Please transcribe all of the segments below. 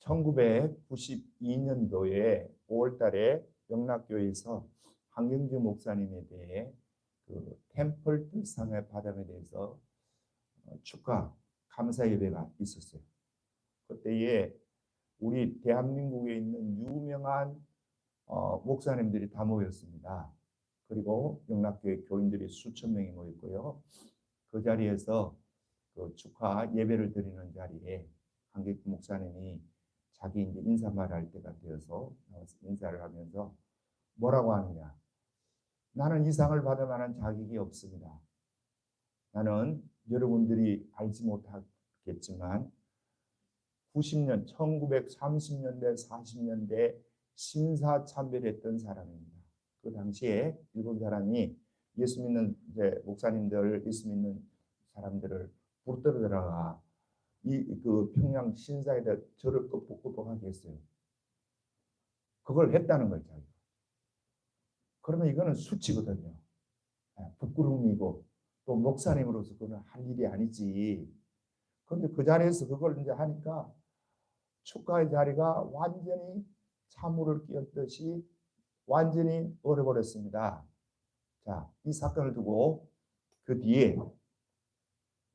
1992년도에 5월 달에 영락교회에서 한경주 목사님에 대해 그 템플상을 받음에 대해서 축하 감사 예배가 있었어요. 그때에 우리 대한민국에 있는 유명한 목사님들이 다 모였습니다. 그리고 영락교회 교인들이 수천 명이 모였고요. 그 자리에서 그 축하 예배를 드리는 자리에 한경주 목사님이 자기 이제 인사말 할 때가 되어서 인사를 하면서 뭐라고 하느냐? 나는 이 상을 받을 만한 자격이 없습니다. 나는 여러분들이 알지 못하겠지만 90년, 1930년대, 40년대 신사참배했던 사람입니다. 그 당시에 일본 사람이 예수 믿는 이제 목사님들, 예수 믿는 사람들을 부르들어다가 그 평양 신사에다 절을 끄덕끄덕하게 했어요. 그걸 했다는 거죠. 그러면 이거는 수치거든요. 부끄러움이고 또 목사님으로서 그건 할 일이 아니지. 그런데 그 자리에서 그걸 이제 하니까 축하의 자리가 완전히 찬물을 끼얹듯이 완전히 얼어버렸습니다. 자, 이 사건을 두고 그 뒤에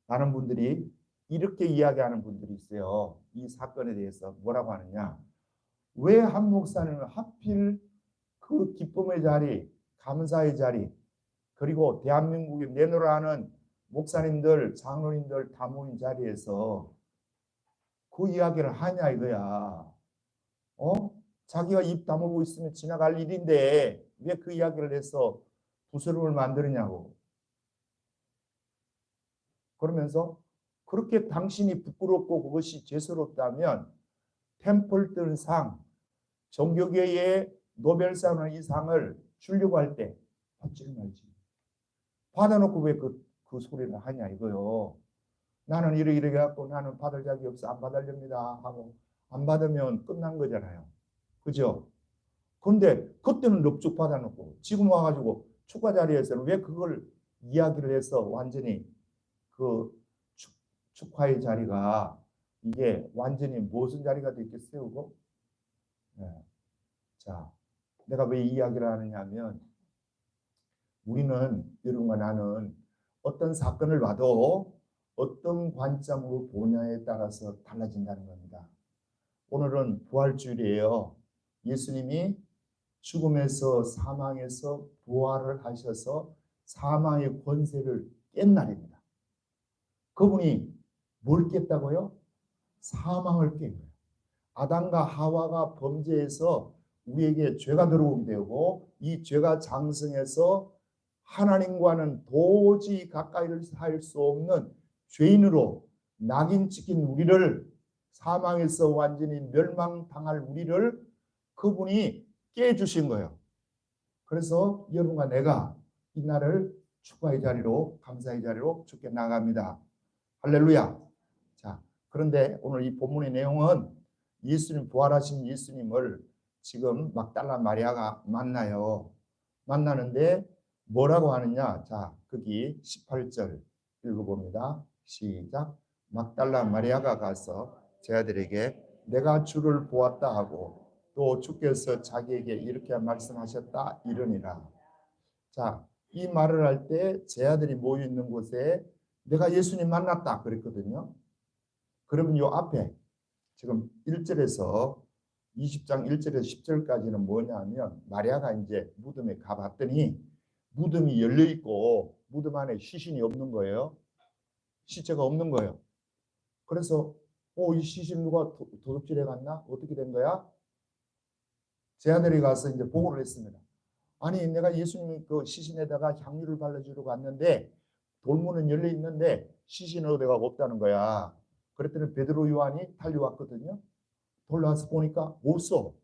많은 분들이 이렇게 이야기하는 분들이 있어요. 이 사건에 대해서 뭐라고 하느냐? 왜 한 목사님은 하필 그 기쁨의 자리, 감사의 자리, 그리고 대한민국에 내놓으라는 목사님들, 장로님들 다 모인 자리에서 그 이야기를 하냐 이거야. 자기가 입 다물고 있으면 지나갈 일인데 왜 그 이야기를 해서 부스럼을 만드느냐고. 그러면서 그렇게 당신이 부끄럽고 그것이 죄스럽다면 템플턴상, 종교계의 노벨상의 이 상을 주려고 할 때 받지 말지. 받아놓고 왜 그 소리를 하냐 이거요. 나는 이래 갖고 나는 받을 자격이 없어 안 받으렵니다 하고 안 받으면 끝난 거잖아요. 그죠? 그런데 그때는 넙죽 받아놓고 지금 와가지고 축가 자리에서는 왜 그걸 이야기를 해서 완전히 그 축하의 자리가 이게 완전히 무슨 자리가 됐겠어요? 그거? 네. 자, 내가 왜 이 이야기를 하느냐 하면 우리는 여러분과 나는 어떤 사건을 봐도 어떤 관점으로 보냐에 따라서 달라진다는 겁니다. 오늘은 부활주일이에요. 예수님이 죽음에서 사망에서 부활을 하셔서 사망의 권세를 깬 날입니다. 그분이 뭘 깼다고요? 사망을 깬 거예요. 아담과 하와가 범죄해서 우리에게 죄가 들어오게 되고 이 죄가 장성해서 하나님과는 도저히 가까이를 할 수 없는 죄인으로 낙인 찍힌 우리를 사망에서 완전히 멸망당할 우리를 그분이 깨주신 거예요. 그래서 여러분과 내가 이 날을 축하의 자리로 감사의 자리로 주께 나갑니다. 할렐루야. 자, 그런데 오늘 이 본문의 내용은 예수님 부활하신 예수님을 지금 막달라 마리아가 만나요. 만나는데 뭐라고 하느냐? 자, 거기 18절 읽어봅니다. 시작. 막달라 마리아가 가서 제 아들에게 내가 주를 보았다 하고 또 주께서 자기에게 이렇게 말씀하셨다 이러니라. 자, 이 말을 할 때 제 아들이 모여 있는 곳에 내가 예수님 만났다 그랬거든요. 그러면 요 앞에 지금 1절에서 20장 1절에서 10절까지는 뭐냐면 마리아가 이제 무덤에 가봤더니 무덤이 열려 있고 무덤 안에 시신이 없는 거예요. 시체가 없는 거예요. 그래서 이 시신 누가 도둑질해 갔나? 어떻게 된 거야? 제 아들이 가서 이제 보고를 했습니다. 아니 내가 예수님 그 시신에다가 향유를 발라주러 갔는데 돌문은 열려 있는데 시신은 어디가 없다는 거야. 그랬더니 베드로 요한이 달려왔거든요. 돌아와서 보니까 없어.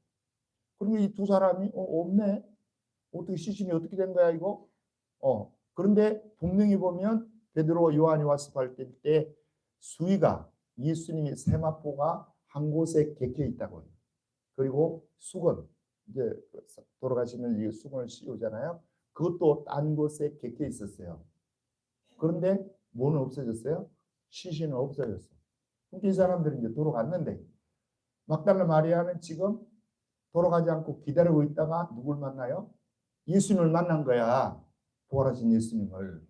그리고 이 두 사람이 없네. 어떻게 시신이 어떻게 된 거야 이거? 그런데 분명히 보면 베드로 요한이 와서 볼 때 수위가 예수님이 세마포가 한 곳에 객해 있다고요. 그리고 수건 이제 돌아가시면 이 수건을 씌우잖아요. 그것도 딴 곳에 객해 있었어요. 그런데 뭐는 없어졌어요? 시신은 없어졌어. 이 사람들이 이제 돌아갔는데 막달라 마리아는 지금 돌아가지 않고 기다리고 있다가 누굴 만나요? 예수님을 만난 거야. 부활하신 예수님을.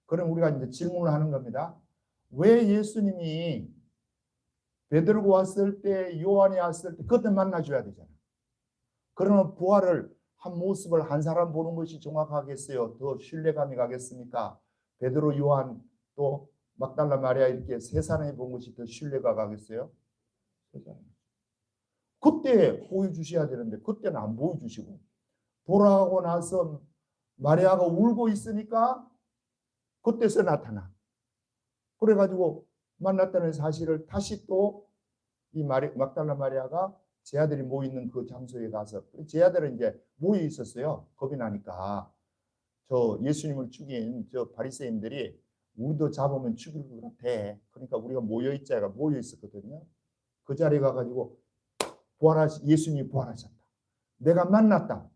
그럼 우리가 이제 질문을 하는 겁니다. 왜 예수님이 베드로가 왔을 때, 요한이 왔을 때 그때 만나줘야 되잖아. 그러면 부활을 한 모습을 한 사람 보는 것이 정확하겠어요? 더 신뢰감이 가겠습니까? 베드로, 요한 또 막달라 마리아 이렇게 세 사람이 본 것이 더 신뢰가 가겠어요? 그때 보여주셔야 되는데 그때는 안 보여주시고 돌아가고 나서 마리아가 울고 있으니까 그때서 나타나. 그래가지고 만났다는 사실을 다시 또 이 막달라 마리아가 제 아들이 모여 있는 그 장소에 가서 제 아들은 이제 모여 있었어요. 겁이 나니까 저 예수님을 죽인 저 바리새인들이 우리도 잡으면 죽일 것 같아. 그러니까 우리가 모여 있자가 모여 있었거든요. 그 자리에 가가지고 예수님이 부활하셨다. 내가 만났다.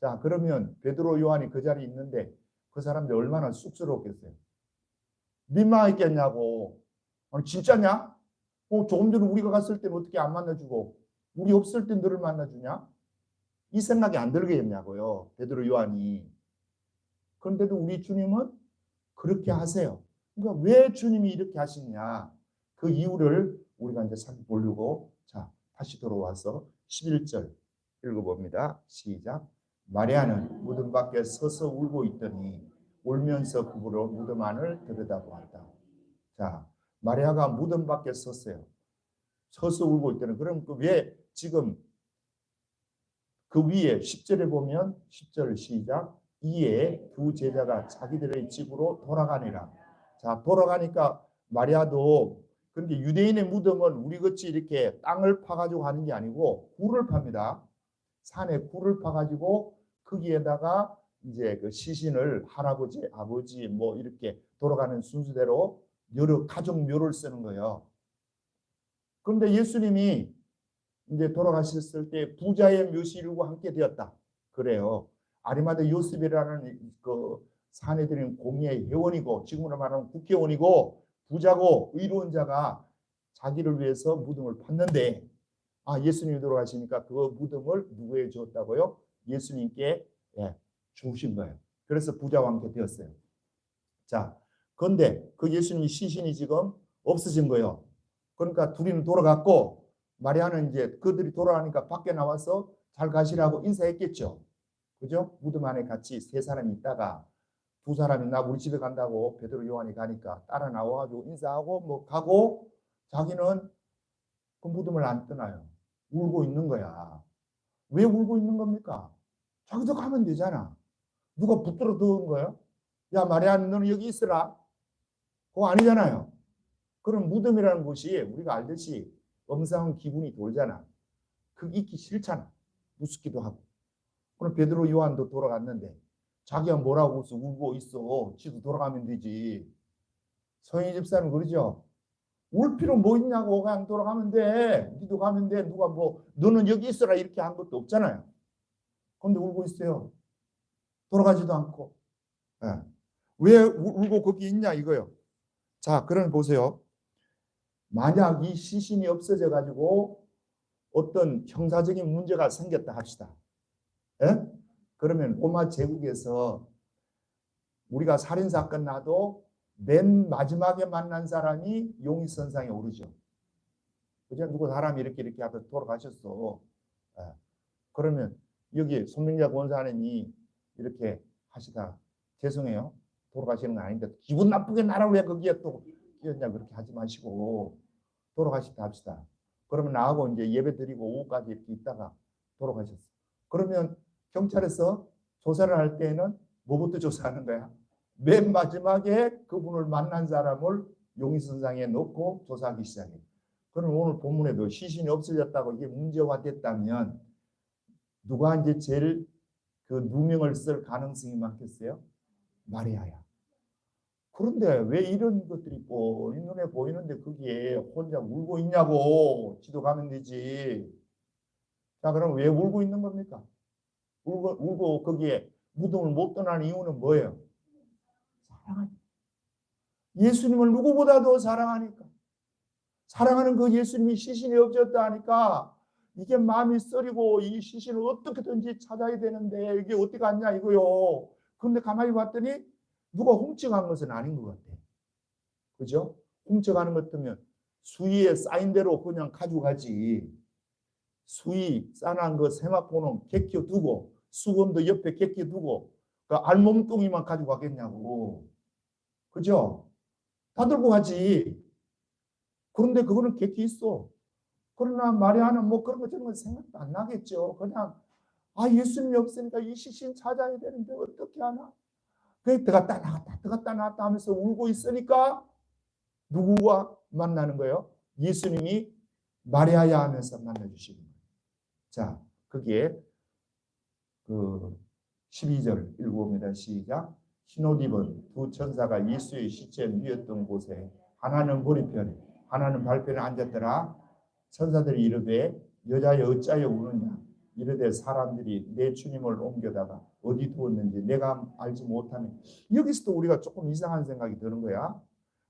자, 그러면 베드로, 요한이 그 자리에 있는데 그 사람들 얼마나 쑥스러웠겠어요. 민망했겠냐고. 아니 진짜냐? 조금 전에 우리가 갔을 때는 어떻게 안 만나주고 우리 없을 때 너를 만나주냐? 이 생각이 안 들겠냐고요. 베드로, 요한이. 그런데도 우리 주님은 그렇게 하세요. 그러니까 왜 주님이 이렇게 하시냐? 그 이유를 우리가 이제 살펴보려고 자 다시 돌아와서 11절 읽어봅니다. 시작. 마리아는 무덤 밖에 서서 울고 있더니 울면서 그부로 무덤 안을 들여다보았다. 자, 마리아가 무덤 밖에 섰어요. 서서 울고 있더니 그럼 왜 지금 그 위에 10절에 보면 10절 시작. 이에 두 제자가 자기들의 집으로 돌아가니라. 자, 돌아가니까 마리아도 그런데 유대인의 무덤은 우리같이 이렇게 땅을 파가지고 하는 게 아니고 굴을 팝니다. 산에 굴을 파가지고 거기에다가 이제 그 시신을 할아버지, 아버지 뭐 이렇게 돌아가는 순서대로 여러 가족 묘를 쓰는 거예요. 그런데 예수님이 이제 돌아가셨을 때 부자의 묘실과 함께 되었다. 그래요. 아리마다 요셉이라는 그 사내들인 공의의 회원이고 지금으로 말하면 국회의원이고 부자고 의로운 자가 자기를 위해서 무덤을 팠는데 예수님이 돌아가시니까 그 무덤을 누구에게 주었다고요? 예수님께 주신 거예요. 그래서 부자와 함께 되었어요. 자, 그런데 그 예수님이 시신이 지금 없어진 거예요. 그러니까 둘이는 돌아갔고 마리아는 이제 그들이 돌아가니까 밖에 나와서 잘 가시라고 인사했겠죠. 그죠? 무덤 안에 같이 세 사람이 있다가 두 사람이 나 우리 집에 간다고 베드로, 요한이 가니까 따라 나와가지고 인사하고 뭐 가고 자기는 그 무덤을 안 떠나요. 울고 있는 거야. 왜 울고 있는 겁니까? 자기도 가면 되잖아. 누가 붙들어 넣은 거예요? 야 마리아 너는 여기 있으라. 그거 아니잖아요. 그런 무덤이라는 곳이 우리가 알듯이 엄상한 기분이 돌잖아. 그 있기 싫잖아. 무섭기도 하고. 그럼 베드로, 요한도 돌아갔는데 자기가 뭐라고 해서 울고 있어. 지도 돌아가면 되지. 서인희 집사는 그러죠. 울 필요 뭐 있냐고 그냥 돌아가면 돼. 니도 가면 돼. 누가 뭐 너는 여기 있어라 이렇게 한 것도 없잖아요. 그런데 울고 있어요. 돌아가지도 않고. 네. 왜 울고 거기 있냐 이거요. 자, 그럼 보세요. 만약 이 시신이 없어져 가지고 어떤 형사적인 문제가 생겼다 합시다. 예? 그러면 로마 제국에서 우리가 살인사건 나도 맨 마지막에 만난 사람이 용의선상에 오르죠. 그죠? 누구 사람이 이렇게 하다 돌아가셨어. 예. 그러면 여기 손명자 권사님이 이렇게 하시다 죄송해요. 돌아가시는 건 아닌데 기분 나쁘게 나를 왜 거기에 또 끼었냐 그렇게 하지 마시고 돌아가시다 합시다. 그러면 나하고 이제 예배 드리고 오후까지 이렇게 있다가 돌아가셨어. 그러면 경찰에서 조사를 할 때는 뭐부터 조사하는 거야? 맨 마지막에 그분을 만난 사람을 용의선상에 놓고 조사하기 시작해. 그럼 오늘 본문에도 시신이 없어졌다고 이게 문제화 됐다면 누가 이제 제일 그 누명을 쓸 가능성이 많겠어요? 마리아야. 그런데 왜 이런 것들이 뻔히 눈에 보이는데 거기에 혼자 울고 있냐고. 지도 가면 되지. 자, 그럼 왜 울고 있는 겁니까? 울고 거기에 무덤을 못 떠나는 이유는 뭐예요? 사랑하니까. 예수님을 누구보다도 사랑하니까. 사랑하는 그 예수님이 시신이 없어졌다 하니까 이게 마음이 쓰리고 이 시신을 어떻게든지 찾아야 되는데 이게 어떻게 갔냐 이거요. 그런데 가만히 봤더니 누가 훔쳐간 것은 아닌 것 같아. 그죠? 훔쳐가는 것 같으면 수위에 쌓인 대로 그냥 가져가지. 수위 쌓아놓은 그 세마포는 개켜두고 수건도 옆에 개켜두고 그 알몸뚱이만 가져가겠냐고. 그죠? 다 들고 가지. 그런데 그거는 객기 있어. 그러나 마리아는 뭐 그런 거 저런 거 생각도 안 나겠죠. 그냥 예수님이 없으니까 이 시신 찾아야 되는데 어떻게 하나? 그래 들어갔다 나갔다 들어갔다 나갔다 하면서 울고 있으니까 누구와 만나는 거예요? 예수님이 마리아야 하면서 만나주시는 거예요. 자, 거기에 그 12절 읽어봅니다. 시작. 흰옷 입은 두 천사가 예수의 시체 누웠던 곳에 하나는 머리편에 하나는 발편에 앉았더라. 천사들이 이르되 여자여 어찌하여 우느냐 이르되 사람들이 내 주님을 옮겨다가 어디 두었는지 내가 알지 못하네. 여기서도 우리가 조금 이상한 생각이 드는 거야.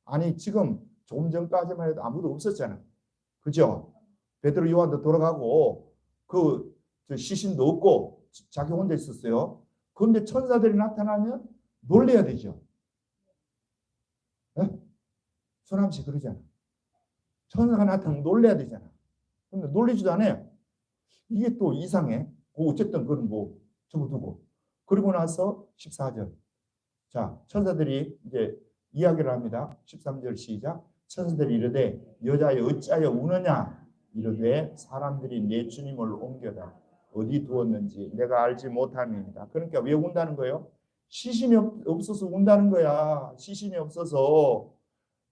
아니 지금 조금 전까지만 해도 아무도 없었잖아. 그죠? 베드로 요한도 돌아가고 그 시신도 없고 자기 혼자 있었어요. 그런데 천사들이 나타나면 놀래야 되죠. 소남씨 그러잖아. 천사가 나타나면 놀래야 되잖아. 근데 놀리지도 않아요. 이게 또 이상해. 어쨌든 그건 뭐 접어두고. 그리고 나서 14절. 자, 천사들이 이제 이야기를 합니다. 13절 시작. 천사들이 이르되 여자여 어찌하여 우느냐 이르되 사람들이 내 주님을 옮겨다 어디 두었는지 내가 알지 못함이니라. 그러니까 왜 운다는 거예요? 시신이 없어서 운다는 거야. 시신이 없어서.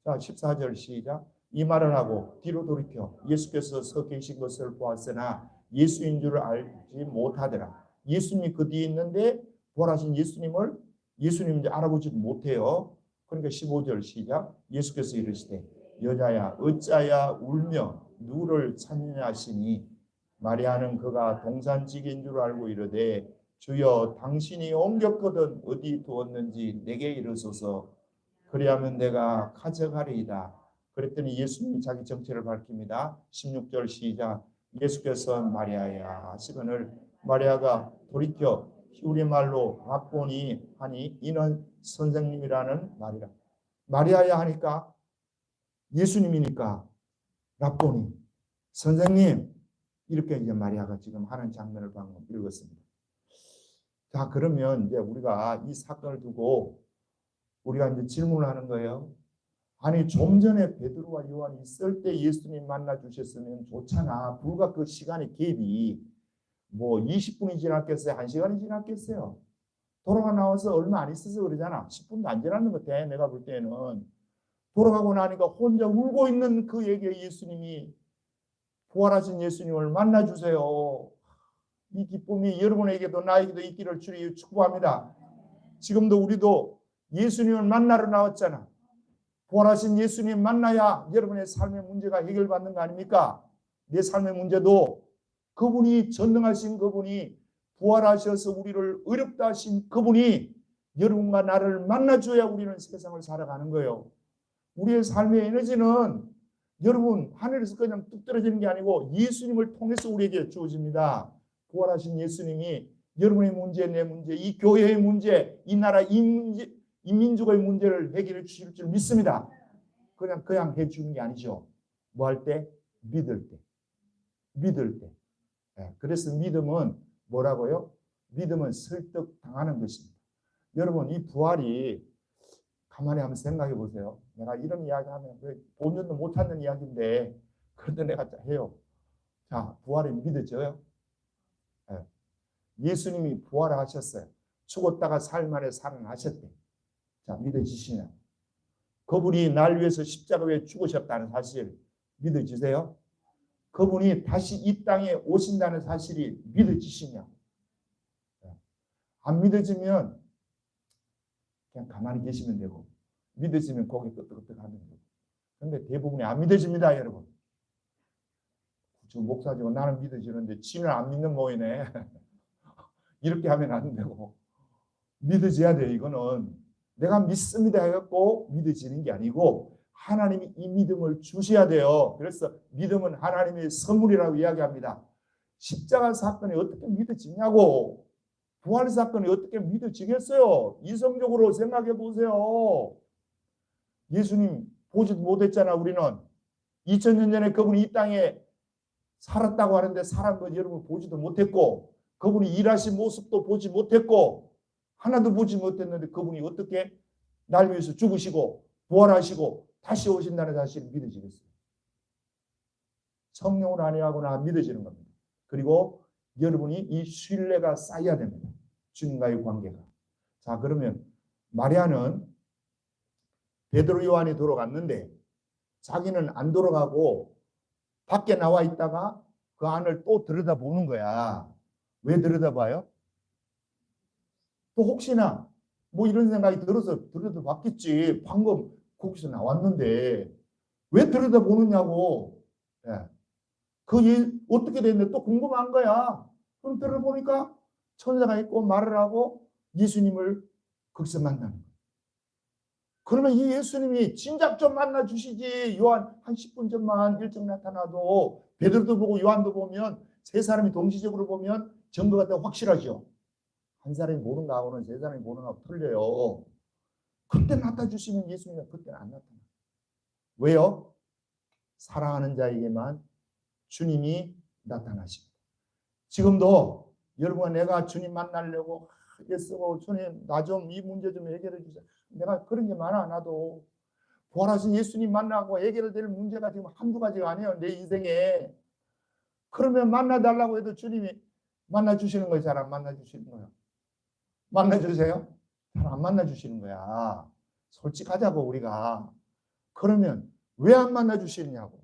자, 14절 시작. 이 말을 하고 뒤로 돌이켜 예수께서 서 계신 것을 보았으나 예수인 줄 알지 못하더라. 예수님이 그 뒤에 있는데 부활하신 예수님인 줄 알아보지도 못해요. 그러니까 15절 시작. 예수께서 이르시되 여자야 어찌하여 울며 누구를 찾느냐 하시니 마리아는 그가 동산직인 줄 알고 이르되 주여 당신이 옮겼거든 어디 두었는지 내게 이르소서 그리하면 내가 가져가리이다. 그랬더니 예수님이 자기 정체를 밝힙니다. 16절 시작. 예수께서 마리아야 하시거늘 마리아가 돌이켜 히브리 말로 라보니 하니 이는 선생님이라는 말이라. 마리아야 하니까 예수님이니까 라보니 선생님 이렇게 이제 마리아가 지금 하는 장면을 방금 읽었습니다. 자, 그러면 이제 우리가 이 사건을 두고 우리가 이제 질문을 하는 거예요. 아니 좀 전에 베드로와 요한이 있을 때 예수님 만나 주셨으면 좋잖아. 불과 그 시간의 갭이 뭐 20분이 지났겠어요? 1시간이 지났겠어요? 돌아가 나와서 얼마 안 있어서 그러잖아. 10분도 안 지났는 것 같아. 내가 볼 때는. 돌아가고 나니까 혼자 울고 있는 그에게 예수님이 부활하신 예수님을 만나주세요. 이 기쁨이 여러분에게도 나에게도 있기를 주님 축복합니다. 지금도 우리도 예수님을 만나러 나왔잖아. 부활하신 예수님 만나야 여러분의 삶의 문제가 해결받는 거 아닙니까? 내 삶의 문제도 그분이 전능하신 그분이 부활하셔서 우리를 의롭다 하신 그분이 여러분과 나를 만나줘야 우리는 세상을 살아가는 거예요. 우리의 삶의 에너지는 여러분 하늘에서 그냥 뚝 떨어지는 게 아니고 예수님을 통해서 우리에게 주어집니다. 부활하신 예수님이 여러분의 문제, 내 문제, 이 교회의 문제, 이 나라, 이 문제, 이 민족의 문제를 해결해 주실 줄 믿습니다. 그냥 해주는 게 아니죠. 뭐 할 때? 믿을 때. 믿을 때. 네, 그래서 믿음은 뭐라고요? 믿음은 설득당하는 것입니다. 여러분 이 부활이 가만히 한번 생각해 보세요. 내가 이런 이야기하면 본전도 못 찾는 이야기인데 그런데 내가 해요. 자, 부활이 믿어져요? 네. 예수님이 부활하셨어요. 죽었다가 사흘 만에 살아나셨대. 자, 믿어지시냐? 그분이 날 위해서 십자가에 죽으셨다는 사실 믿어지세요? 그분이 다시 이 땅에 오신다는 사실이 믿어지시냐? 안 믿어지면 그냥 가만히 계시면 되고 믿어지면 고개 끄덕끄덕 하면 되고. 그런데 대부분이 안 믿어집니다, 여러분. 지금 목사지고 나는 믿어지는데 지는 안 믿는 모이네. 이렇게 하면 안 되고 믿어져야 돼요. 이거는 내가 믿습니다 해갖고 믿어지는 게 아니고 하나님이 이 믿음을 주셔야 돼요. 그래서 믿음은 하나님의 선물이라고 이야기합니다. 십자가 사건이 어떻게 믿어지냐고. 부활 사건이 어떻게 믿어지겠어요? 이성적으로 생각해 보세요. 예수님 보지도 못했잖아. 우리는 2000년 전에 그분이 이 땅에 살았다고 하는데 살은 거 여러분 보지도 못했고, 그분이 일하신 모습도 보지 못했고, 하나도 보지 못했는데 그분이 어떻게 날 위해서 죽으시고 부활하시고 다시 오신다는 사실을 믿어지겠어요? 성령을 안에하거나 믿어지는 겁니다. 그리고 여러분이 이 신뢰가 쌓여야 됩니다. 주님과의 관계가. 자, 그러면 마리아는 베드로 요한이 돌아갔는데 자기는 안 돌아가고 밖에 나와 있다가 그 안을 또 들여다보는 거야. 왜 들여다봐요? 또 혹시나 뭐 이런 생각이 들어서 들여다봤겠지. 방금 거기서 나왔는데 왜 들여다보느냐고. 예. 그게 어떻게 됐는데 또 궁금한 거야. 그럼 들어보니까 천사가 있고 말을 하고 예수님을 거기서 만나는 거야. 그러면 이 예수님이 진작 좀 만나 주시지. 요한 한 10분 전만 일찍 나타나도 베드로도 보고 요한도 보면 세 사람이 동시적으로 보면 증거가 더 확실하죠. 한 사람이 보는 거하고는 세 사람이 보는 거하고 틀려요. 그때 나타주시면 예수님이 그때는 안 나타나. 왜요? 사랑하는 자에게만 주님이 나타나십니다. 지금도 여러분과 내가 주님 만나려고 애쓰고 주님 나 좀 이 문제 좀 해결해 주세요. 내가 그런 게 많아. 나도 부활하신 예수님 만나고 해결될 문제가 지금 한두 가지가 아니에요. 내 인생에. 그러면 만나달라고 해도 주님이 만나주시는 거예요? 잘 안 만나주시는 거예요? 만나주세요? 잘 안 만나주시는 거야. 솔직하자고 우리가. 그러면 왜 안 만나주시느냐고.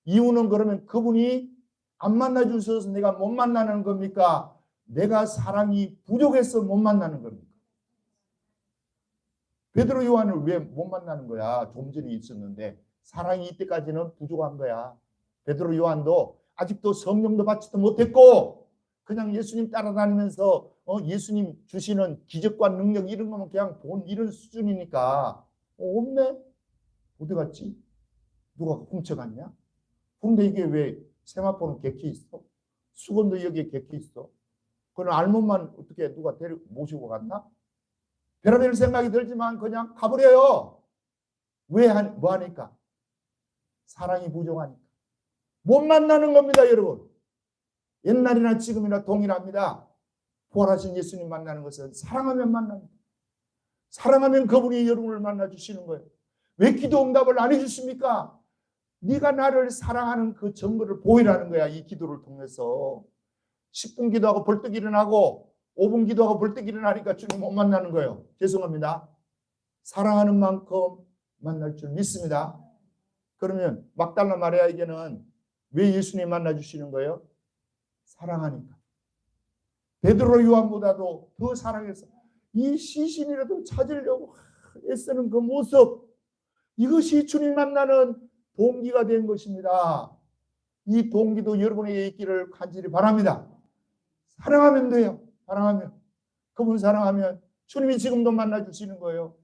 이유는 그러면 그분이 안 만나주셔서 내가 못 만나는 겁니까? 내가 사랑이 부족해서 못 만나는 겁니까? 베드로 요한을 왜 못 만나는 거야? 좀 전에 있었는데 사랑이 이때까지는 부족한 거야. 베드로 요한도 아직도 성령도 받지도 못했고 그냥 예수님 따라다니면서 예수님 주시는 기적과 능력 이런 거면 그냥 본 이런 수준이니까 없네? 어디 갔지? 누가 훔쳐갔냐? 근데 이게 왜 세마포는 객기 있어? 수건도 여기에 객기 있어? 그건 알몸만 어떻게 누가 모시고 갔나? 별의별 생각이 들지만 그냥 가버려요. 뭐 하니까? 사랑이 부족하니까. 못 만나는 겁니다, 여러분. 옛날이나 지금이나 동일합니다. 부활하신 예수님 만나는 것은 사랑하면 만납니다. 사랑하면 그분이 여러분을 만나주시는 거예요. 왜 기도 응답을 안 해주십니까? 네가 나를 사랑하는 그 증거를 보이라는 거야. 이 기도를 통해서 10분 기도하고 벌떡 일어나고 5분 기도하고 벌떡 일어나니까 주님 못 만나는 거예요. 죄송합니다. 사랑하는 만큼 만날 줄 믿습니다. 그러면 막달라 마리아에게는 왜 예수님 만나주시는 거예요? 사랑하니까. 베드로 요한보다도 더 사랑해서 이 시신이라도 찾으려고 애쓰는 그 모습, 이것이 주님 만나는 동기가 된 것입니다. 이 동기도 여러분에게 있기를 간절히 바랍니다. 사랑하면 돼요. 사랑하면. 그분 사랑하면 주님이 지금도 만나주시는 거예요.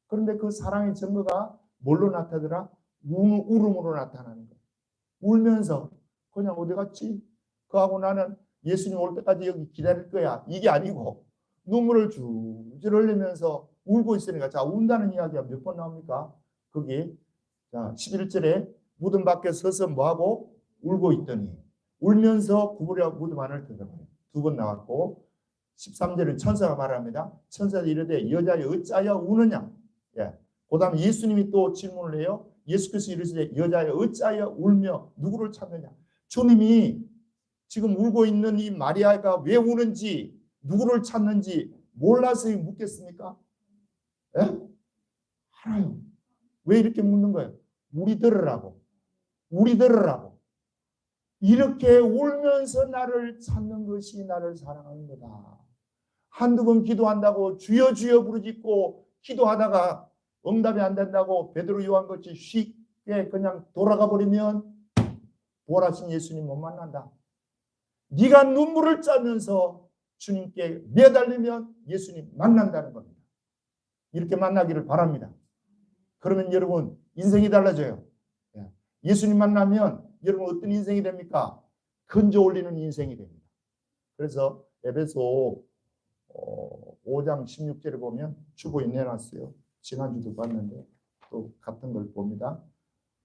그런데 그 사랑의 증거가 뭘로 나타나더라? 울음으로 나타나는 거예요. 울면서 그냥 어디 갔지? 그하고 나는 예수님 올 때까지 여기 기다릴 거야. 이게 아니고 눈물을 줄줄 흘리면서 울고 있으니까. 자, 운다는 이야기가 몇 번 나옵니까? 거기 자 11절에 무덤 밖에 서서 뭐하고? 울고 있더니 울면서 구부려 무덤 안을 들어가요. 두 번 나왔고 13절은 천사가 말합니다. 천사가 이르되 여자여 어찌하여 우느냐? 예. 그 다음에 예수님이 또 질문을 해요. 예수께서 이르시되 여자여 어찌하여 울며 누구를 찾느냐? 주님이 지금 울고 있는 이 마리아가 왜 우는지 누구를 찾는지 몰라서 묻겠습니까? 예? 알아요. 왜 이렇게 묻는 거예요? 우리 들으라고. 우리 들으라고. 이렇게 울면서 나를 찾는 것이 나를 사랑하는 거다. 한두 번 기도한다고 주여 주여 부르짖고 기도하다가 응답이 안 된다고 베드로 요한같이 쉽게 그냥 돌아가 버리면 부활하신 예수님 못 만난다. 네가 눈물을 짜면서 주님께 매달리면 예수님 만난다는 겁니다. 이렇게 만나기를 바랍니다. 그러면 여러분 인생이 달라져요. 예수님 만나면 여러분 어떤 인생이 됩니까? 건져 올리는 인생이 됩니다. 그래서 에베소 5장 16절에 보면 주보에 내놨어요. 지난주도 봤는데 또 같은 걸 봅니다.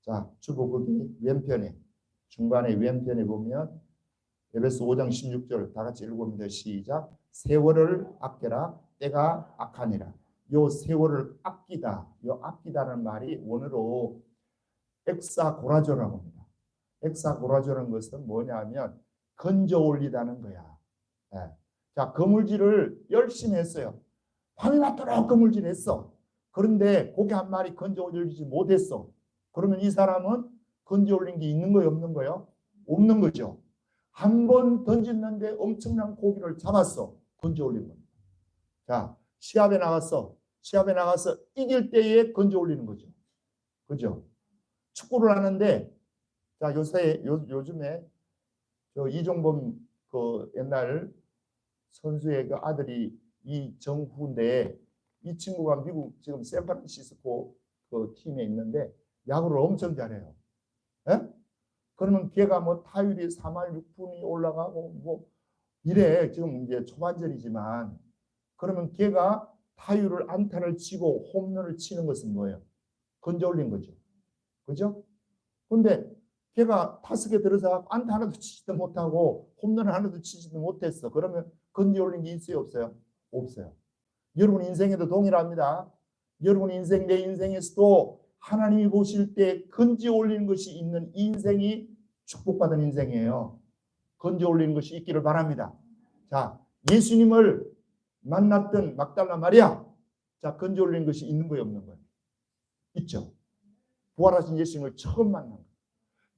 자, 주보 거기 왼편에 중간에 왼편에 보면 에베소 5장 16절 다 같이 읽어봅니다. 시작. 세월을 아껴라 때가 악하니라. 요 세월을 아끼다. 요 아끼다는 말이 원어로 엑사고라조라고 합니다. 엑사고라조라는 것은 뭐냐면 건져 올리다는 거야. 네. 자, 거물질을 열심히 했어요. 밤이 맞도록 거물질 했어. 그런데 고기 한 마리 건져 올리지 못했어. 그러면 이 사람은 건져 올린 게 있는 거예요, 없는 거예요? 없는 거죠. 한 번 던졌는데 엄청난 고기를 잡았어. 건져 올린 겁니다. 자, 시합에 나가서 이길 때에 건져 올리는 거죠. 그죠? 축구를 하는데, 자, 요즘에 이종범 그 옛날 선수의 그 아들이 이정후인데, 이 친구가 미국 지금 샌프란시스코 그 팀에 있는데 야구를 엄청 잘해요. 에? 그러면 걔가 뭐 타율이 3할 6푼이 올라가고 뭐 이래. 지금 이제 초반전이지만, 그러면 걔가 타율을 안타를 치고 홈런을 치는 것은 뭐예요? 건져 올린 거죠. 그죠? 근데 걔가 타석에 들어서 안타 하나도 치지도 못하고 홈런 하나도 치지도 못했어. 그러면 건져 올린 게 있어요, 없어요? 없어요. 여러분 인생에도 동일합니다. 여러분 인생, 내 인생에서도 하나님이 보실 때 건져 올리는 것이 있는 이 인생이 축복받은 인생이에요. 건져 올리는 것이 있기를 바랍니다. 자, 예수님을 만났던 막달라 마리아. 자, 건져 올리는 것이 있는 거예요, 없는 거예요? 있죠. 부활하신 예수님을 처음 만난 거예요.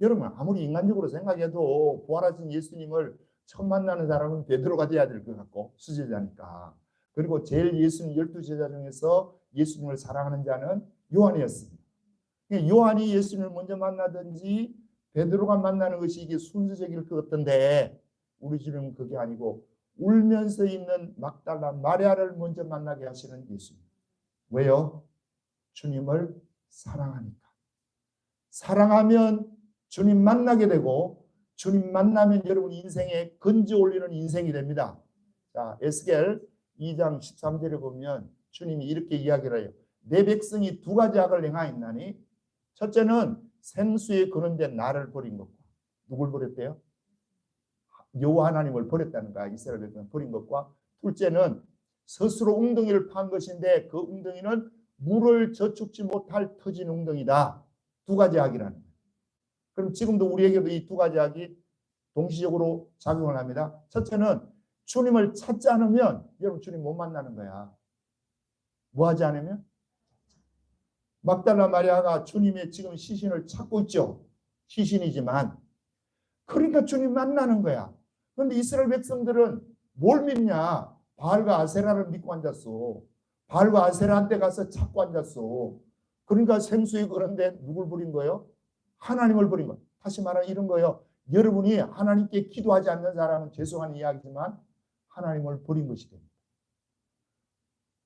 여러분 아무리 인간적으로 생각해도 부활하신 예수님을 처음 만나는 사람은 베드로가 돼야 될 것 같고, 수제자니까. 그리고 제일 예수님 12제자 중에서 예수님을 사랑하는 자는 요한이었습니다. 요한이 예수님을 먼저 만나든지 베드로가 만나는 것이 이게 순서적일 것 같던데, 우리 주님은 그게 아니고 울면서 있는 막달라 마리아를 먼저 만나게 하시는 예수님. 왜요? 주님을 사랑하니까. 사랑하면 주님 만나게 되고, 주님 만나면 여러분 인생에 건져 올리는 인생이 됩니다. 자, 에스겔 2장 13절에 보면 주님이 이렇게 이야기를 해요. 내 백성이 두 가지 악을 행하였나니, 첫째는 생수에 거는데 나를 버린 것과, 누굴 버렸대요? 여호와 하나님을 버렸다는 거야. 이스라엘 백성을 버린 것과, 둘째는 스스로 웅덩이를 판 것인데 그 웅덩이는 물을 저축지 못할 터진 웅덩이다. 두 가지 악이라는 거예요. 그럼 지금도 우리에게도 이 두 가지 악이 동시적으로 작용을 합니다. 첫째는 주님을 찾지 않으면 여러분 주님 못 만나는 거야. 뭐 하지 않으면? 막달라 마리아가 주님의 지금 시신을 찾고 있죠. 시신이지만. 그러니까 주님 만나는 거야. 그런데 이스라엘 백성들은 뭘 믿냐? 바알과 아세라를 믿고 앉았어. 바알과 아세라한테 가서 찾고 앉았어. 그러니까 생수에 그런데 누굴 버린 거예요? 하나님을 버린 거예요. 다시 말하면 이런 거예요. 여러분이 하나님께 기도하지 않는 사람은 죄송한 이야기지만 하나님을 버린 것이 됩니다.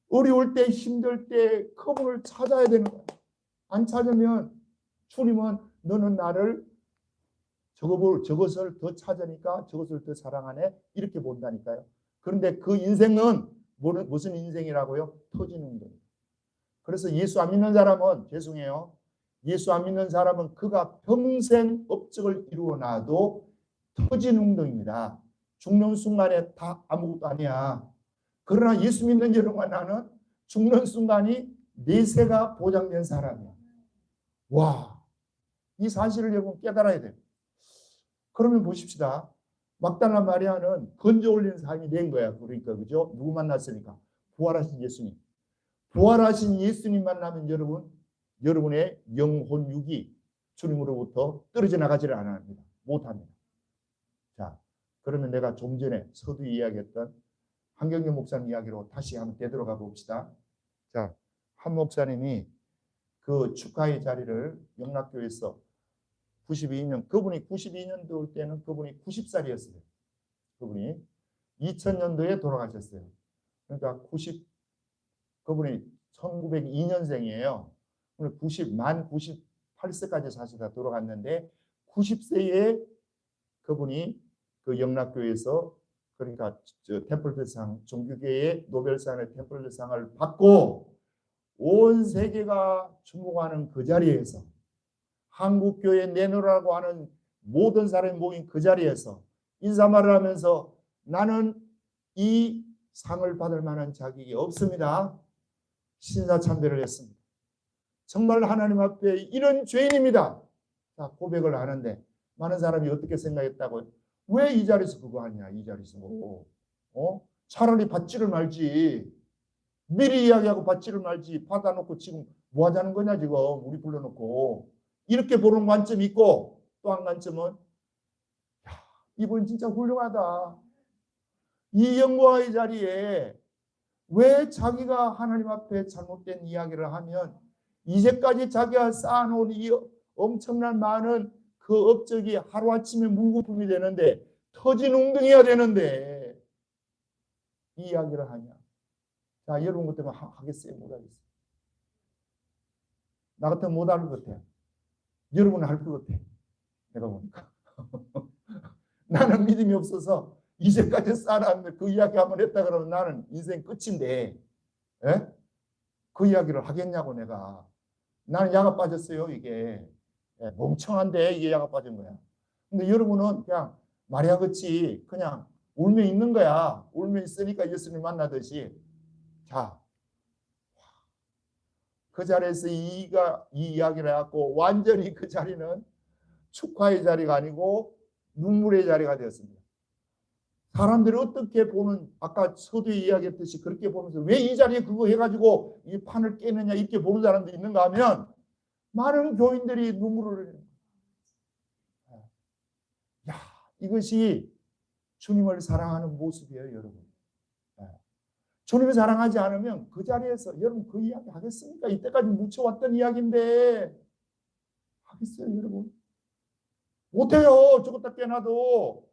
어려울 때, 힘들 때 그분을 찾아야 되는 거예요. 안 찾으면 주님은 너는 나를 저것을 더 찾으니까 저것을 더 사랑하네, 이렇게 본다니까요. 그런데 그 인생은 무슨 인생이라고요? 터지는 거예요. 그래서 예수 안 믿는 사람은, 죄송해요, 예수 안 믿는 사람은 그가 평생 업적을 이루어놔도 터진 웅덩이입니다. 죽는 순간에 다 아무것도 아니야. 그러나 예수 믿는 여러분과 나는 죽는 순간이 내세가 보장된 사람이야. 와, 이 사실을 여러분 깨달아야 돼요. 그러면 보십시다. 막달라 마리아는 건져 올리는 삶이 된 거야. 그러니까 그죠? 누구 만났으니까? 부활하신 예수님. 부활하신 예수님 만나면 여러분의 영혼 육이 주님으로부터 떨어져 나가지를 않습니다. 못합니다. 자, 그러면 내가 좀 전에 서두에 이야기했던 한경영 목사님 이야기로 다시 한번 되돌아가 봅시다. 자, 한 목사님이 그 축하의 자리를 영락교에서 92년, 그분이 92년도 올 때는 그분이 90살이었어요. 그분이 2000년도에 돌아가셨어요. 그러니까 그분이 1902년생이에요. 오늘 만 98세까지 사시다 돌아갔는데 90세에 그분이 그 영락교회에서 그러니까 템플턴상 종교계의 노벨상의 템플턴상을 받고 온 세계가 주목하는 그 자리에서 한국교회 내놓으라고 하는 모든 사람이 모인 그 자리에서 인사말을 하면서 나는 이 상을 받을 만한 자격이 없습니다. 신사참배를 했습니다. 정말 하나님 앞에 이런 죄인입니다. 자, 고백을 하는데 많은 사람이 어떻게 생각했다고요? 왜 이 자리에서 그거 하냐? 이 자리에서 차라리 받지를 말지. 미리 이야기하고 받지를 말지. 받아놓고 지금 뭐 하자는 거냐 지금 우리 불러놓고. 이렇게 보는 관점이 있고 또 한 관점은 이분 진짜 훌륭하다. 이 영광의 자리에 왜 자기가 하나님 앞에 잘못된 이야기를 하면 이제까지 자기가 쌓아놓은 이 엄청난 많은 그 업적이 하루아침에 물거품이 되는데 터진 웅덩이가 되는데 이 이야기를 하냐. 자, 여러분 것 때문에 하겠어요? 못하겠어요? 나 같으면 못할 것 같아. 여러분은 할 것 같아. 내가 보니까. 나는 믿음이 없어서 이제까지 쌓아놨는데 그 이야기 한번 했다 그러면 나는 인생 끝인데 에? 그 이야기를 하겠냐고 내가. 나는 야가 빠졌어요 이게. 멍청한데 이게 야가 빠진 거야. 근데 여러분은 그냥 마리아같이 그냥 울며 있는 거야. 울며 있으니까 예수님 만나듯이. 자, 그 자리에서 이 이야기를 해갖고 완전히 그 자리는 축하의 자리가 아니고 눈물의 자리가 되었습니다. 사람들이 어떻게 보는 아까 서두에 이야기했듯이 그렇게 보면서 왜 이 자리에 그거 해가지고 이 판을 깨느냐 이렇게 보는 사람도 있는가 하면 많은 교인들이 눈물을 흘려요. 야, 이것이 주님을 사랑하는 모습이에요, 여러분. 주님을 사랑하지 않으면 그 자리에서 여러분 그 이야기 하겠습니까? 이때까지 묻혀왔던 이야기인데 하겠어요, 여러분? 못해요. 죽었다 깨나도.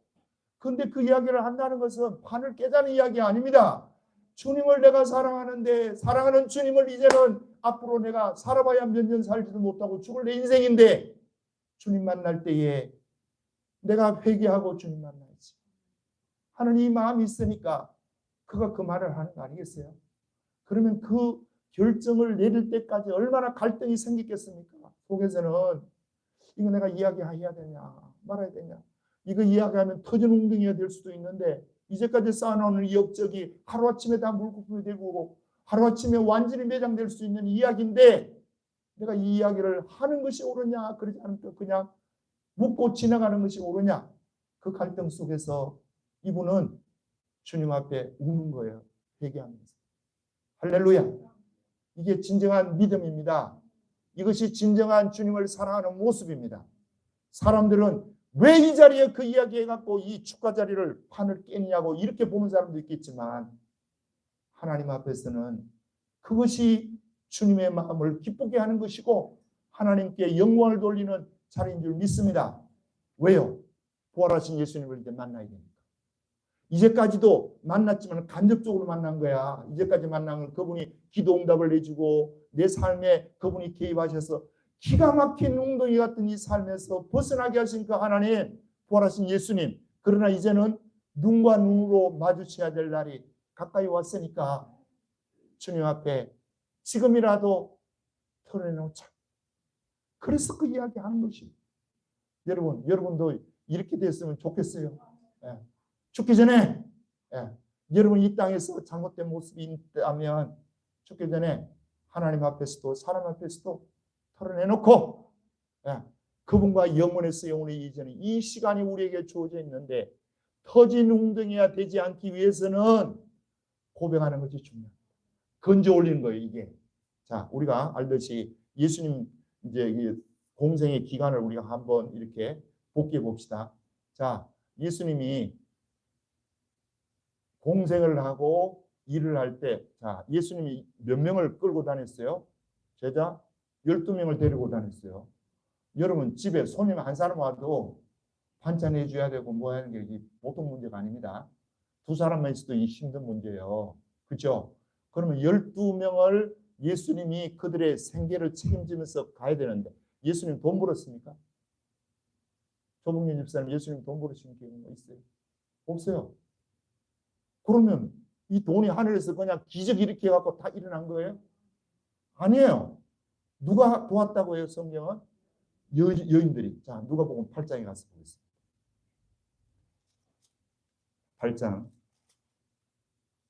근데 그 이야기를 한다는 것은 판을 깨자는 이야기 아닙니다. 주님을 내가 사랑하는데 사랑하는 주님을 이제는 앞으로 내가 살아봐야 몇 년 살지도 못하고 죽을 내 인생인데 주님 만날 때에 내가 회개하고 주님 만나야지 하는 이 마음이 있으니까 그가 그 말을 하는 거 아니겠어요? 그러면 그 결정을 내릴 때까지 얼마나 갈등이 생기겠습니까? 속에서는 이거 내가 이야기해야 되냐 말아야 되냐 이거 이야기하면 터진 웅덩이가 될 수도 있는데 이제까지 쌓아놓은 이 업적이 하루아침에 다 물거품이 되고 하루아침에 완전히 매장될 수 있는 이야기인데 내가 이 이야기를 하는 것이 옳으냐 그러지 않고 그냥 묻고 지나가는 것이 옳으냐 그 갈등 속에서 이분은 주님 앞에 우는 거예요. 회개하면서. 할렐루야. 이게 진정한 믿음입니다. 이것이 진정한 주님을 사랑하는 모습입니다. 사람들은 왜 이 자리에 그 이야기 해갖고 이 축가 자리를 판을 깨느냐고 이렇게 보는 사람도 있겠지만 하나님 앞에서는 그것이 주님의 마음을 기쁘게 하는 것이고 하나님께 영광을 돌리는 자리인 줄 믿습니다. 왜요? 부활하신 예수님을 이제 만나야 되니까. 이제까지도 만났지만 간접적으로 만난 거야. 이제까지 만난 그분이 기도 응답을 해주고 내 삶에 그분이 개입하셔서 기가 막힌 웅덩이 같은 이 삶에서 벗어나게 하신 그 하나님, 부활하신 예수님. 그러나 이제는 눈과 눈으로 마주쳐야 될 날이 가까이 왔으니까 주님 앞에 지금이라도 털어내놓자. 그래서 그 이야기 하는 것이. 여러분도 이렇게 됐으면 좋겠어요. 예. 죽기 전에 여러분 이 땅에서 잘못된 모습이 있다면 죽기 전에 하나님 앞에서도 사람 앞에서도 털어내놓고 그분과 영원에서 영원의 이전에 이 시간이 우리에게 주어져 있는데 터진 웅덩이가 되지 않기 위해서는 고백하는 것이 중요합니다. 건져 올리는 거예요, 이게. 자, 우리가 알듯이 예수님 이제 공생의 기간을 우리가 한번 이렇게 복귀해 봅시다. 자, 예수님이 공생을 하고 일을 할 때, 자, 예수님이 몇 명을 끌고 다녔어요? 제자 12명을 데리고 다녔어요. 여러분, 집에 손님 한 사람 와도 반찬 해줘야 되고 뭐 하는 게 보통 문제가 아닙니다. 두 사람만 있어도 이 힘든 문제예요. 그렇죠? 그러면 12명을 예수님이 그들의 생계를 책임지면서 가야 되는데 예수님 돈 벌었습니까? 조봉년 집사님 예수님 돈 벌으신 경우가 있어요? 없어요. 그러면 이 돈이 하늘에서 그냥 기적 일으켜 갖고 다 일어난 거예요? 아니에요. 누가 도왔다고 해요, 성경은? 여인들이. 자, 누가복음 8장에 가서 보겠습니다. 8장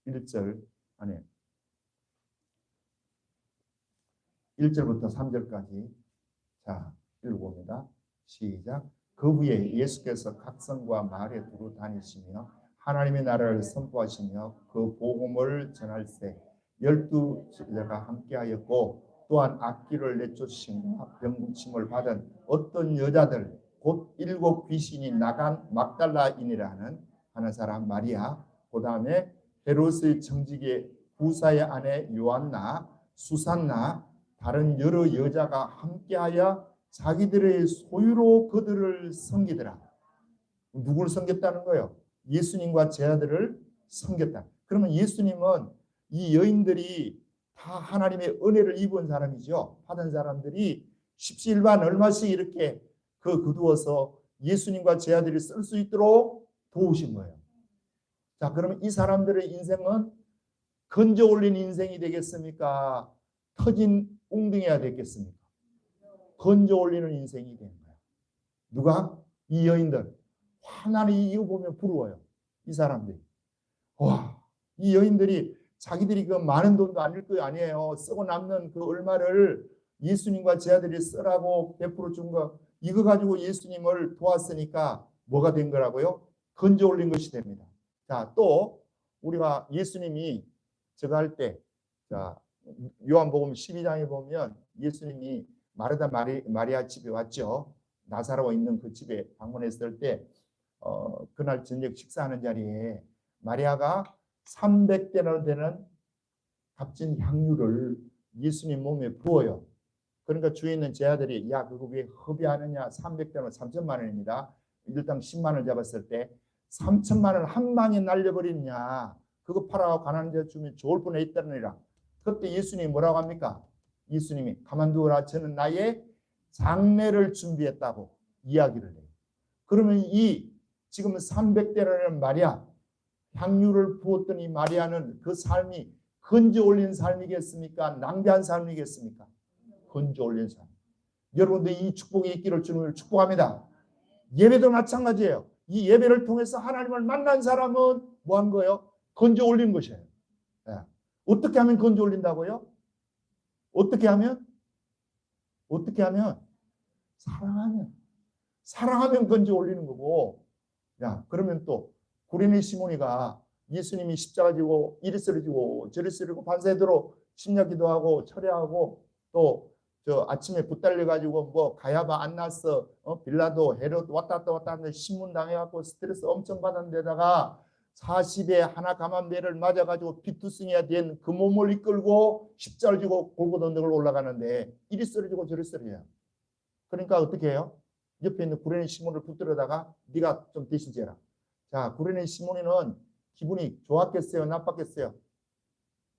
1절 아니 1절부터 3절까지 자, 읽어봅니다. 시작. 그 후에 예수께서 각성과 마을에 두루 다니시며 하나님의 나라를 선포하시며 그 복음을 전할세 12제자가 함께하였고 또한 악기를 내쫓으심과 병고침을 받은 어떤 여자들 곧 7 귀신이 나간 막달라인이라는 하는 사람 마리아 그 다음에 헤롯의 청지기 부사의 아내 요한나 수산나 다른 여러 여자가 함께하여 자기들의 소유로 그들을 섬기더라. 누구를 섬겼다는 거예요? 예수님과 제자들을 섬겼다. 그러면 예수님은 이 여인들이 다 하나님의 은혜를 입은 사람이죠. 받은 사람들이 십시일반 얼마씩 이렇게 거두어서 예수님과 제자들이 쓸 수 있도록 도우신 거예요. 자, 그러면 이 사람들의 인생은 건져 올린 인생이 되겠습니까? 터진 웅덩이가 되겠습니까? 건져 올리는 인생이 되는 거야. 누가? 이 여인들. 나는 이거 보면 부러워요. 이 사람들이. 와, 이 여인들이 자기들이 그 많은 돈도 아닐 거 아니에요. 쓰고 남는 그 얼마를 예수님과 제자들이 쓰라고 베풀어 준 거, 이거 가지고 예수님을 도왔으니까 뭐가 된 거라고요? 건져 올린 것이 됩니다. 자, 또 우리가 예수님이 저거 할 때, 자, 요한복음 12장에 보면 예수님이 마르다 마리아 집에 왔죠. 나사로가 있는 그 집에 방문했을 때 그날 저녁 식사하는 자리에 마리아가 300대나 되는 값진 향유를 예수님 몸에 부어요. 그러니까 주위에 있는 제자들이 야 그거 왜 허비하느냐. 300대는 3천만 원입니다. 일당 10만 원 잡았을 때 3천만 원 한 방에 날려버리느냐. 그거 팔아가고 가난한 자 주면 좋을 뻔해 있다느니라. 그때 예수님이 뭐라고 합니까? 예수님이 가만두어라. 저는 나의 장례를 준비했다고 이야기를 해요. 그러면 이 지금 300대라는 마리아 향유를 부었던 이 마리아는 그 삶이 건져 올린 삶이겠습니까? 낭비한 삶이겠습니까? 건져 올린 삶. 여러분들 이 축복이 있기를 주님을 축복합니다. 예배도 마찬가지예요. 이 예배를 통해서 하나님을 만난 사람은 뭐 한 거예요? 건져 올린 것이에요. 네. 어떻게 하면 건져 올린다고요? 어떻게 하면? 어떻게 하면? 사랑하면 건져 올리는 거고. 야, 그러면 또 구레네 시몬이가 예수님이 십자가 지고 이리 쓰러지고 저리 쓰러지고 밤새도록 심야 기도하고 철야하고 또 저 아침에 붙달려 가지고 뭐 가야바 안나스 빌라도 헤롯 왔다 갔다 하는데 신문 당해갖고 스트레스 엄청 받은 데다가 40에 하나 감한 배를 맞아가지고 피투성이가 된 그 몸을 이끌고 십자가를 지고 골고다 언덕을 올라가는데 이리 쓰러지고 저리 쓰러져요. 그러니까 어떻게 해요? 옆에 있는 구레네 시몬을 붙들어다가 네가 좀 대신 지어라. 자, 구레네 시몬이는 기분이 좋았겠어요? 나빴겠어요?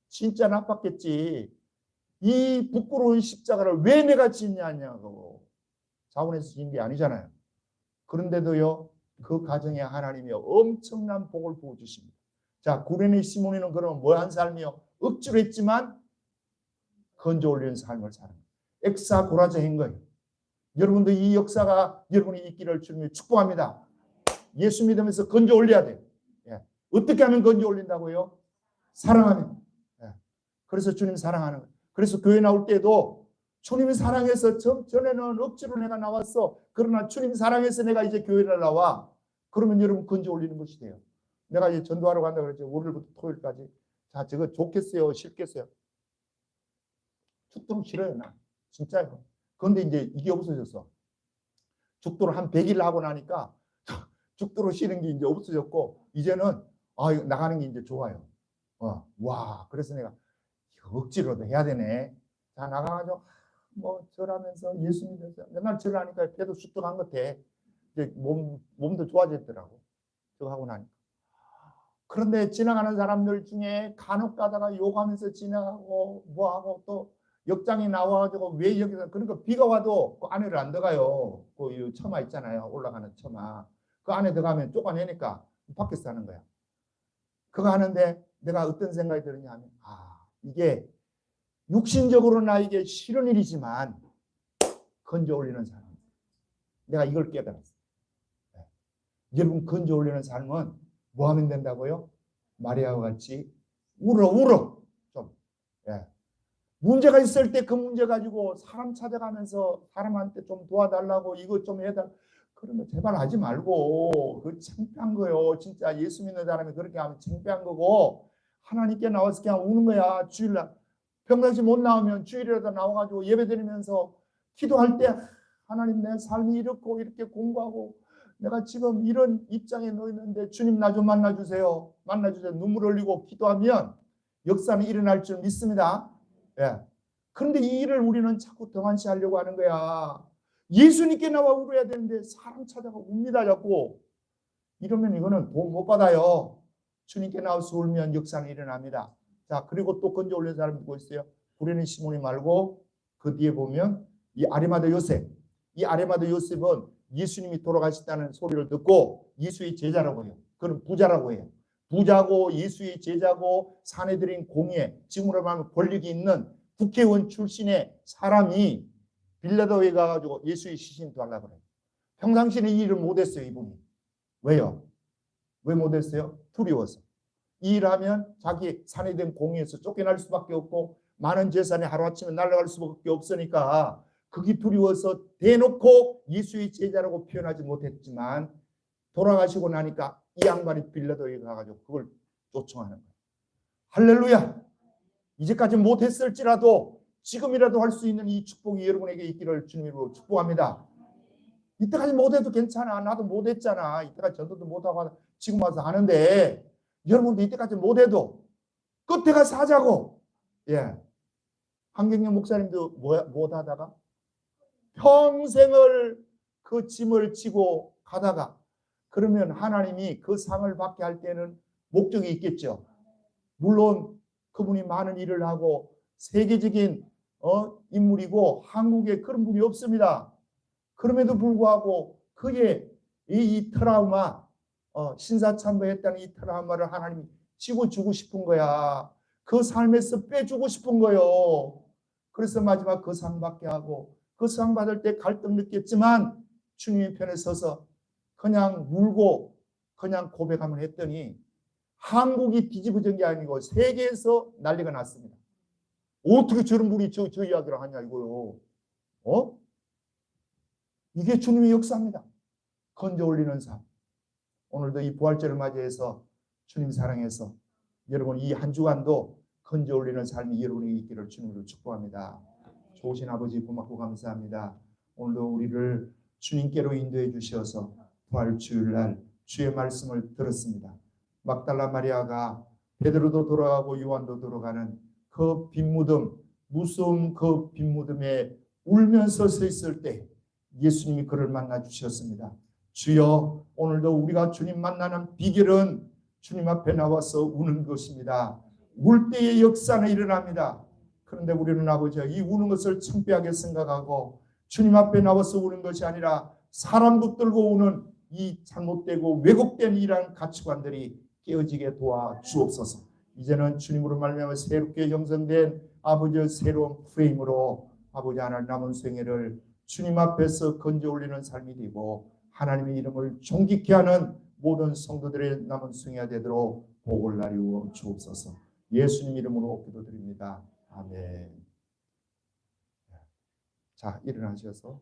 진짜 나빴겠지. 이 부끄러운 십자가를 왜 내가 짓냐고 자원해서 지은 게 아니잖아요. 그런데도요, 그 가정에 하나님이 엄청난 복을 부어주십니다. 자, 구레네 시몬이는 그러면 뭐 한 삶이요? 억지로 했지만 건져 올리는 삶을 사는 거예요. 엑사고라저인 거예요. 여러분도 이 역사가 여러분이 있기를 주님이 축복합니다. 예수 믿으면서 건져 올려야 돼요. 예. 어떻게 하면 건져 올린다고요? 사랑하면. 예. 그래서 주님 사랑하는 거예요. 그래서 교회 나올 때도 주님이 사랑해서 전에는 억지로 내가 나왔어. 그러나 주님 사랑해서 내가 이제 교회를 나와. 그러면 여러분 건져 올리는 것이 돼요. 내가 이제 전도하러 간다 그랬죠. 월요일부터 토요일까지. 자, 저거 좋겠어요? 싫겠어요? 죽도록 싫어요, 나. 진짜요. 그런데 이제 이게 없어졌어. 죽도록 한 100일 하고 나니까 죽도록 싫은 게 이제 없어졌고, 이제는 나가는 게 이제 좋아요. 와, 그래서 내가 억지로도 해야 되네. 자, 나가가지고 뭐 절하면서 예수 믿어서 맨날 절하니까 배도 쑥쑥한 것 같아. 이제 몸도 좋아졌더라고. 저거 하고 나니까. 그런데 지나가는 사람들 중에 간혹 가다가 욕하면서 지나가고 뭐하고 또 역장이 나와가지고 왜 여기서 그러니까 비가 와도 그 안에를 안 들어가요. 그 처마 있잖아요. 올라가는 처마. 그 안에 들어가면 쫓아내니까 밖에서 하는 거야. 그거 하는데 내가 어떤 생각이 들었냐 하면 이게 육신적으로 나에게 싫은 일이지만 건져 올리는 삶. 내가 이걸 깨달았어. 네. 여러분 건져 올리는 삶은 뭐 하면 된다고요? 마리아와 같이 울어 좀. 예. 문제가 있을 때 그 문제 가지고 사람 찾아가면서 사람한테 좀 도와달라고 이것 좀 해달라. 그런 거 제발 하지 말고 그 창피한 거요. 진짜 예수 믿는 사람이 그렇게 하면 창피한 거고 하나님께 나와서 그냥 우는 거야. 주일날 평상시 못 나오면 주일이라도 나와가지고 예배드리면서 기도할 때 하나님 내 삶이 이렇고 이렇게 공부하고 내가 지금 이런 입장에 놓여 있는데 주님 나 좀 만나주세요. 만나주세요. 눈물 흘리고 기도하면 역사는 일어날 줄 믿습니다. 예. 그런데 이 일을 우리는 자꾸 등한시하려고 하는 거야. 예수님께 나와 울어야 되는데 사람 찾아가 웁니다 자꾸. 이러면 이거는 돈 못 받아요. 주님께 나와서 울면 역사는 일어납니다. 자, 그리고 또 건져 올린 사람 누구 있어요? 구레네 시몬이 말고 그 뒤에 보면 이 아리마다 요셉. 이 아리마다 요셉은 예수님이 돌아가셨다는 소리를 듣고 예수의 제자라고 해요. 그는 부자라고 해요. 부자고 예수의 제자고 사내들인 공예, 지금으로 말하면 권력이 있는 국회의원 출신의 사람이 빌라도에 가가지고 예수의 시신도 하려고 그래요. 평상시는 이 일을 못했어요. 이분이. 왜요? 왜 못했어요? 두려워서. 이 일하면 자기 사내된 공예에서 쫓겨날 수밖에 없고 많은 재산이 하루아침에 날아갈 수밖에 없으니까 그게 두려워서 대놓고 예수의 제자라고 표현하지 못했지만 돌아가시고 나니까 이 양반이 빌라도에 가가지고 그걸 요청하는 거예요. 할렐루야. 이제까지 못했을지라도 지금이라도 할 수 있는 이 축복이 여러분에게 있기를 주님으로 축복합니다. 이때까지 못해도 괜찮아. 나도 못했잖아. 이때까지 전도도 못하고 지금 와서 하는데 여러분도 이때까지 못해도 끝에 가서 하자고. 예. 한경영 목사님도 못하다가 평생을 그 짐을 지고 가다가 그러면 하나님이 그 상을 받게 할 때는 목적이 있겠죠. 물론 그분이 많은 일을 하고 세계적인 인물이고 한국에 그런 분이 없습니다. 그럼에도 불구하고 그의 이 트라우마 신사참배했다는 이 트라우마를 하나님이 지고주고 싶은 거야. 그 삶에서 빼주고 싶은 거요. 그래서 마지막 그 상 받게 하고 그 상 받을 때 갈등 느꼈지만 주님의 편에 서서 그냥 울고 그냥 고백하면 했더니 한국이 뒤집어진 게 아니고 세계에서 난리가 났습니다. 어떻게 저런 분이 저 이야기를 하냐 이거요. 이게 주님의 역사입니다. 건져 올리는 삶. 오늘도 이 부활절을 맞이해서 주님 사랑해서 여러분 이 한 주간도 건져 올리는 삶이 여러분에게 있기를 주님으로 축복합니다. 좋으신 아버지 고맙고 감사합니다. 오늘도 우리를 주님께로 인도해 주셔서 부활주일날 주의 말씀을 들었습니다. 막달라 마리아가 베드로도 돌아가고 요한도 돌아가는 그 빈무덤, 무서운 그 빈무덤에 울면서 서 있을 때 예수님이 그를 만나 주셨습니다. 주여, 오늘도 우리가 주님 만나는 비결은 주님 앞에 나와서 우는 것입니다. 울 때의 역사는 일어납니다. 그런데 우리는 아버지 이 우는 것을 창피하게 생각하고 주님 앞에 나와서 우는 것이 아니라 사람 붙들고 우는 이 잘못되고 왜곡된 이러한 가치관들이 깨어지게 도와 주옵소서. 이제는 주님으로 말미암아 새롭게 형성된 아버지의 새로운 프레임으로 아버지 하나님 남은 생애를 주님 앞에서 건져 올리는 삶이 되고 하나님의 이름을 존귀케 하는 모든 성도들의 남은 생애가 되도록 복을 나누어 주옵소서. 예수님 이름으로 기도드립니다. 아멘. 자, 일어나셔서